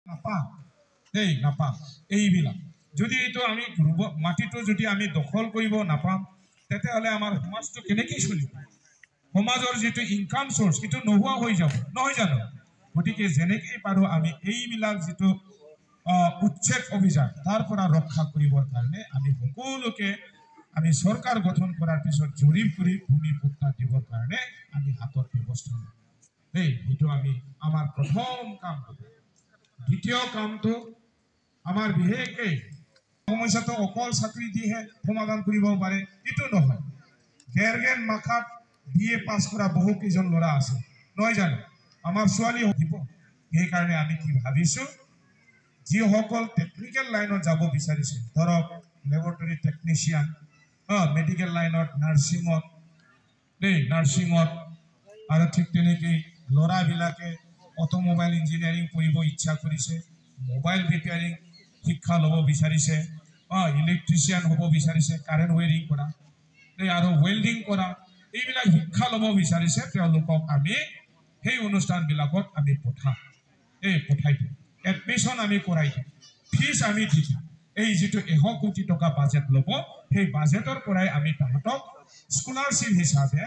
নাপাম দেই নাপাম এইবিলাক যদি এইটো আমি মাটিটো যদি আমি দখল কৰিব নাপাম তেতিয়াহ'লে আমাৰ সমাজটো কেনেকৈ চলিব সমাজৰ যিটো ইনকাম সোৰ্স সেইটো নোহোৱা হৈ যাব নহয় জানো গতিকে যেনেকৈ পাৰো আমি এইবিলাক যিটো উচ্ছেদ অভিযান তাৰ পৰা ৰক্ষা কৰিবৰ কাৰণে আমি সকলোকে আমি চৰকাৰ গঠন কৰাৰ পিছত জৰীপ কৰি ভূমি পট্টা দিবৰ কাৰণে আমি হাতত ব্যৱস্থা লওঁ এইটো আমি আমাৰ প্ৰথম কাম দ্বিতীয় কামটো আমাৰ বিশেষকৈ সমস্যাটো অকল চাকৰি দিহে সমাধান কৰিব পাৰে এইটো নহয় গেৰগেন মাখাত BA পাছ কৰা বহু কেইজন ল'ৰা আছে নহয় জানো আমাৰ ছোৱালী দিব সেইকাৰণে আমি কি ভাবিছো যিসকল টেকনিক্যাল লাইনত যাব বিচাৰিছে ধৰক ল্যাবৰেটৰী টেকনিশিয়ান মেডিকেল লাইনত নাৰ্ছিঙত নাৰ্ছিঙত আৰু ঠিক তেনেকৈ ল'ৰাবিলাকে অটোমোবাইল ইঞ্জিনিয়াৰিং পঢ়িব ইচ্ছা কৰিছে মোবাইল ৰিপেয়াৰিং শিক্ষা ল'ব বিচাৰিছে ইলেক্ট্ৰিচিয়ান হ'ব বিচাৰিছে কাৰেণ্ট ৱেৰিং কৰা আৰু ৱেল্ডিং কৰা এইবিলাক শিক্ষা ল'ব বিচাৰিছে তেওঁলোকক আমি সেই অনুষ্ঠানবিলাকত আমি পঠাই দিম এডমিশ্যন আমি কৰাই দিম ফিজ আমি দি দিম এই যিটো 100 কোটি টকা বাজেট ল'ব সেই বাজেটৰ পৰাই আমি তাহাঁতক স্কলাৰশ্বিপ হিচাপে